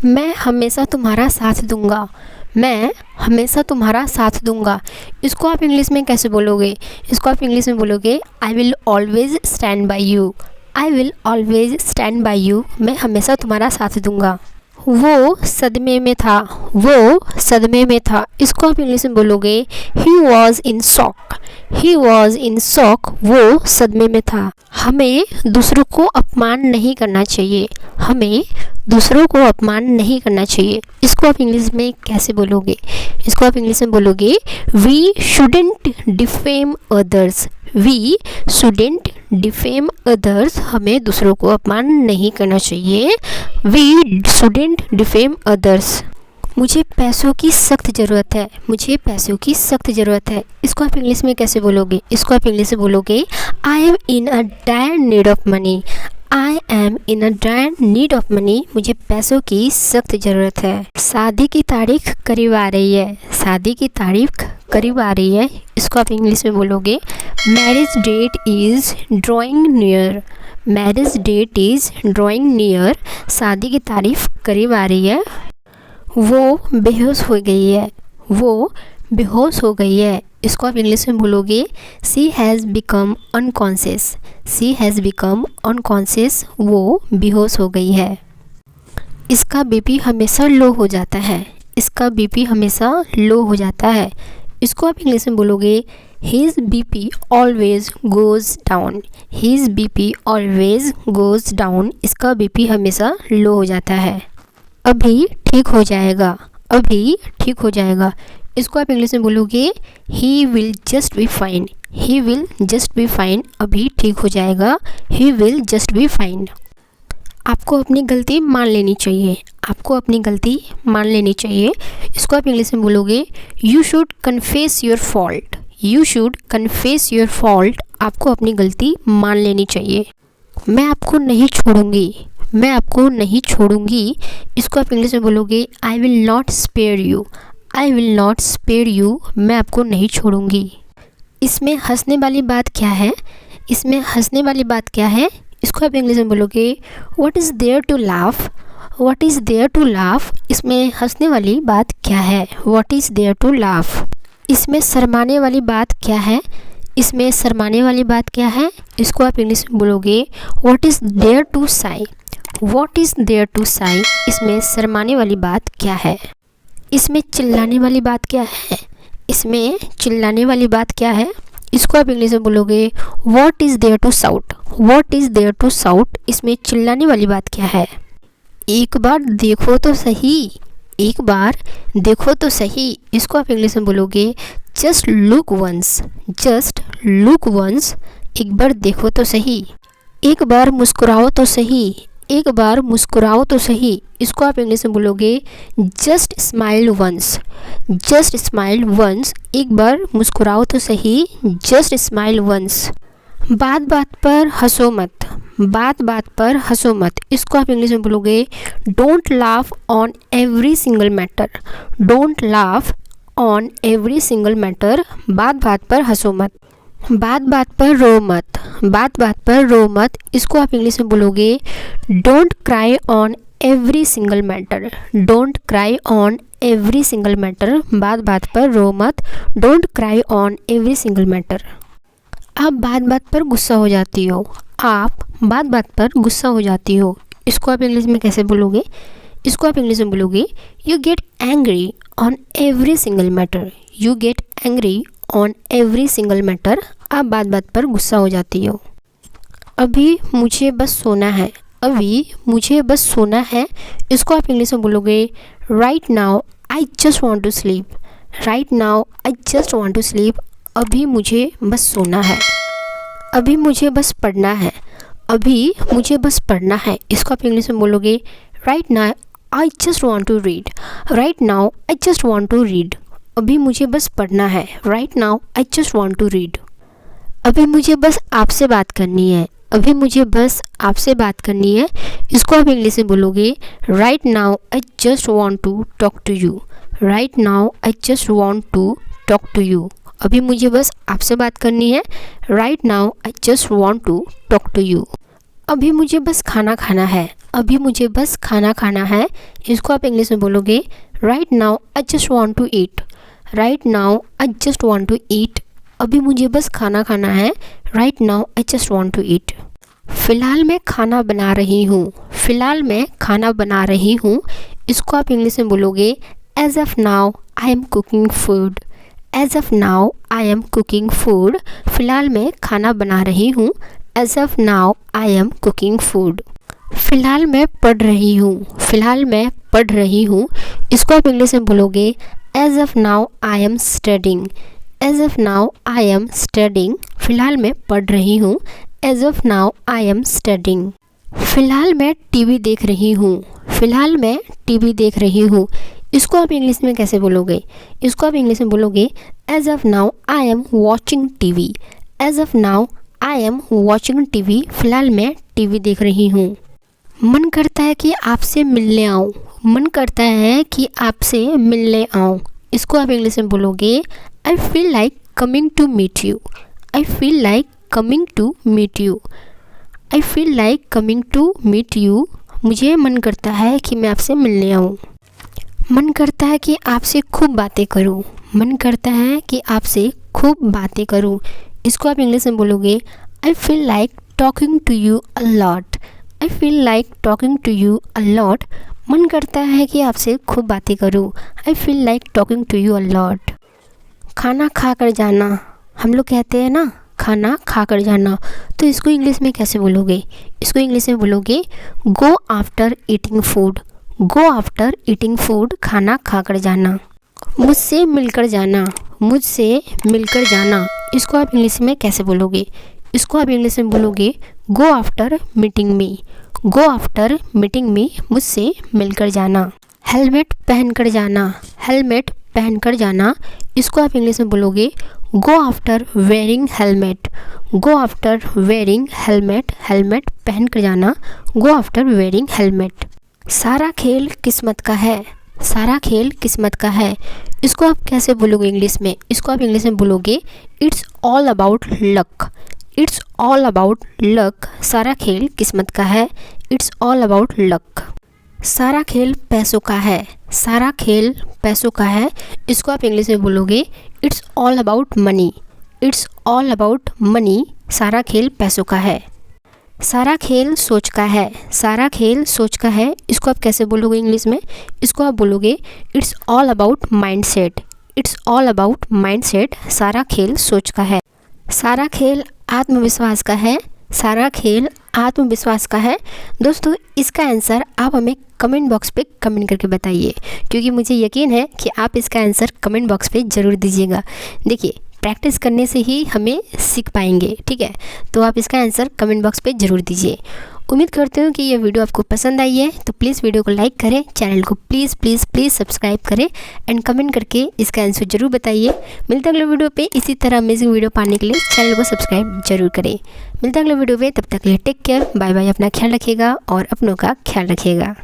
मैं हमेशा तुम्हारा साथ दूंगा। मैं हमेशा तुम्हारा साथ दूंगा। इसको आप इंग्लिश में कैसे बोलोगे? इसको आप इंग्लिश में बोलोगे I will always stand by you. I will always stand by you. मैं हमेशा तुम्हारा साथ दूंगा। वो सदमे में था। वो सदमे में था। इसको आप इंग्लिश में बोलोगे he was in shock. He was in shock. वो सदमे में था। हमें दूसरों को अपमान नहीं करना चाहिए। हमें दूसरों को अपमान नहीं करना चाहिए। इसको आप इंग्लिश में कैसे बोलोगे? इसको आप इंग्लिश में बोलोगे we shouldn't defame others. We shouldn't defame others. हमें दूसरों को अपमान नहीं करना चाहिए। We shouldn't defame others. मुझे पैसों की सख्त ज़रूरत है। मुझे पैसों की सख्त ज़रूरत है। इसको आप इंग्लिश में कैसे बोलोगे? इसको आप इंग्लिश में बोलोगे I am in a dire need of money. I am in a dire need of money. मुझे पैसों की सख्त ज़रूरत है। शादी की तारीख करीब आ रही है। शादी की तारीख करीब आ रही है। इसको आप इंग्लिश में बोलोगे marriage that is drawing near. Marriage that is drawing near. शादी की तारीख करीब आ रही है। वो बेहोश हो गई है। वो बेहोश हो गई है। इसको आप इंग्लिश में बोलोगे she has become unconscious. She has become unconscious. वो बेहोश हो गई है। इसका बीपी हमेशा लो हो जाता है। इसका बीपी हमेशा लो हो जाता है। इसको आप इंग्लिश में बोलोगे his BP always goes down. His BP always goes down. इसका बीपी हमेशा लो हो जाता है। अभी ठीक हो जाएगा। अभी ठीक हो जाएगा। इसको आप इंग्लिश में बोलोगे he will just be fine. He will just be fine. अभी ठीक हो जाएगा। He will just be fine. आपको अपनी गलती मान लेनी चाहिए। आपको अपनी गलती मान लेनी चाहिए। इसको आप इंग्लिश में बोलोगे you should confess your fault. You should confess your fault. आपको अपनी गलती मान लेनी चाहिए। मैं आपको नहीं छोड़ूंगी। मैं आपको नहीं छोड़ूंगी। इसको आप इंग्लिश में बोलोगे I will not spare you. I will not spare you. मैं आपको नहीं छोड़ूंगी। इसमें हंसने वाली बात क्या है? इसमें हंसने वाली बात क्या है? इसको आप इंग्लिश में बोलोगे what is there to laugh. What is there to laugh. इसमें हंसने वाली बात क्या है? What is there to laugh. इसमें शर्माने वाली बात क्या है? इसमें शर्माने वाली बात क्या है? इसको आप इंग्लिश में बोलोगे what is there to shy. What is there to shy. इसमें शर्माने वाली बात क्या है? इसमें चिल्लाने वाली बात क्या है? इसमें चिल्लाने वाली बात क्या है? इसको आप इंग्लिश में बोलोगे what is there to shout. What is there to shout. इसमें चिल्लाने वाली बात क्या है? एक बार देखो तो सही। एक बार देखो तो सही। इसको आप इंग्लिश में बोलोगे just look once. Just look once. एक बार देखो तो सही। एक बार मुस्कुराओ तो सही। एक बार मुस्कुराओ तो सही। इसको आप इंग्लिश में बोलोगे just smile once. Just smile once. एक बार मुस्कुराओ तो सही। Just smile once. बात बात पर हंसो मत। बात बात पर हंसो मत। इसको आप इंग्लिश में बोलोगे don't laugh on every single matter. Don't laugh on every single matter. बात बात पर हंसो मत। बात बात पर रो मत। बात बात पर रो मत। इसको आप इंग्लिश में बोलोगे don't cry on every single matter. Don't cry on every single matter. बात बात पर रो मत। Don't cry on every single matter. आप बात बात पर गुस्सा हो जाती हो। आप बात बात पर गुस्सा हो जाती हो। इसको आप इंग्लिश में कैसे बोलोगे? इसको आप इंग्लिश में बोलोगे you get angry on every single matter. You get angry on every single matter. आप बात बात पर गुस्सा हो जाती हो। अभी मुझे बस सोना है। अभी मुझे बस सोना है। इसको आप इंग्लिश में बोलोगे right now I just want to sleep. Right now I just want to sleep. अभी मुझे बस सोना है। अभी मुझे बस पढ़ना है। अभी मुझे बस पढ़ना है। इसको आप इंग्लिश में बोलोगे right now I just want to read. Right now I just want to read. अभी मुझे बस पढ़ना है। Right now I just want to read. अभी मुझे बस आपसे बात करनी है। अभी मुझे बस आपसे बात करनी है। इसको आप इंग्लिश में बोलोगे right now I just want to talk to you. Right now I just want to talk to you. अभी मुझे बस आपसे बात करनी है। Right now I just want to talk to you. अभी मुझे बस खाना खाना है। अभी मुझे बस खाना खाना है, इसको आप इंग्लिश में बोलोगे right now I just want to eat. Right now I just want to eat. अभी मुझे बस खाना खाना है, right now I just want to eat. फ़िलहाल मैं खाना बना रही हूँ। फ़िलहाल मैं खाना बना रही हूँ, इसको आप इंग्लिश में बोलोगे as of now I am cooking food. As of now I am cooking food. फ़िलहाल मैं खाना बना रही हूँ, as of now I am cooking food. फ़िलहाल मैं पढ़ रही हूँ। फ़िलहाल मैं पढ़ रही हूँ, इसको आप इंग्लिश में बोलोगे as of now I am studying. As of now I am studying. फ़िलहाल मैं पढ़ रही हूँ, as of now I am studying. फ़िलहाल मैं टीवी देख रही हूँ। फ़िलहाल मैं टीवी देख रही हूँ, इसको आप इंग्लिश में कैसे बोलोगे? इसको आप इंग्लिश में बोलोगे as of now I am watching TV. As of now I am watching TV. फ़िलहाल मैं टीवी देख रही हूँ। मन करता है कि आपसे मिलने आऊँ। मन करता है कि आपसे मिलने आऊँ, इसको आप इंग्लिश में बोलोगे I feel like coming to meet you. I feel like coming to meet you. I feel like coming to meet you. मुझे मन करता है कि मैं आपसे मिलने आऊँ। मन करता है कि आपसे खूब बातें करूँ। मन करता है कि आपसे खूब बातें करूँ, इसको आप इंग्लिश में बोलोगे I feel like talking to you a lot. I feel like talking to you a lot. मन करता है कि आपसे खूब बातें करूँ, I feel like talking to you a lot. खाना खा कर जाना, हम लोग कहते हैं ना खाना खा कर जाना, तो इसको इंग्लिश में कैसे बोलोगे? इसको इंग्लिश में बोलोगे go after eating food. Go after eating food, खाना खा कर जाना। मुझसे मिलकर जाना। मुझसे मिलकर जाना, इसको आप इंग्लिश में कैसे बोलोगे? इसको आप इंग्लिश में बोलोगे गो आफ्टर मीटिंग मी। गो आफ्टर मीटिंग मी, मुझसे मिलकर जाना। हेलमेट पहन कर जाना। हेलमेट पहन कर जाना, इसको आप इंग्लिश में बोलोगे go after wearing helmet. Go after wearing helmet, helmet पहन कर जाना, गो आफ्टर वेयरिंग हेलमेट। सारा खेल किस्मत का है। सारा खेल किस्मत का है, इसको आप कैसे बोलोगे इंग्लिश में? इसको आप इंग्लिश में बोलोगे it's all about luck. It's all about luck. सारा खेल किस्मत का है, इट्स ऑल अबाउट लक। सारा खेल पैसों का है। सारा खेल पैसों का है, इसको आप इंग्लिश में बोलोगे it's all about money. It's all about money. सारा खेल पैसों का है। सारा खेल सोच का है। सारा खेल सोच का है, इसको आप कैसे बोलोगे इंग्लिश में? इसको आप बोलोगे it's all about mind set. It's all about mind set. सारा खेल सोच का है। सारा खेल आत्मविश्वास का है। सारा खेल आत्मविश्वास का है। दोस्तों, इसका आंसर आप हमें कमेंट बॉक्स पे कमेंट करके बताइए, क्योंकि मुझे यकीन है कि आप इसका आंसर कमेंट बॉक्स पे ज़रूर दीजिएगा। देखिए, प्रैक्टिस करने से ही हमें सीख पाएंगे, ठीक है? तो आप इसका आंसर कमेंट बॉक्स पे ज़रूर दीजिए। उम्मीद करते हूँ कि ये वीडियो आपको पसंद आई है, तो प्लीज़ वीडियो को लाइक करें, चैनल को प्लीज़ प्लीज़ प्लीज़ सब्सक्राइब करें एंड कमेंट करके इसका आंसर ज़रूर बताइए। मिलते हैं अगले वीडियो पे इसी तरह अमेजिंग वीडियो पाने के लिए चैनल को सब्सक्राइब जरूर करें। मिलते हैं अगले वीडियो पे, तब तक के लिए टेक केयर, बाय बाय। अपना ख्याल रखिएगा और अपनों का ख्याल रखिएगा।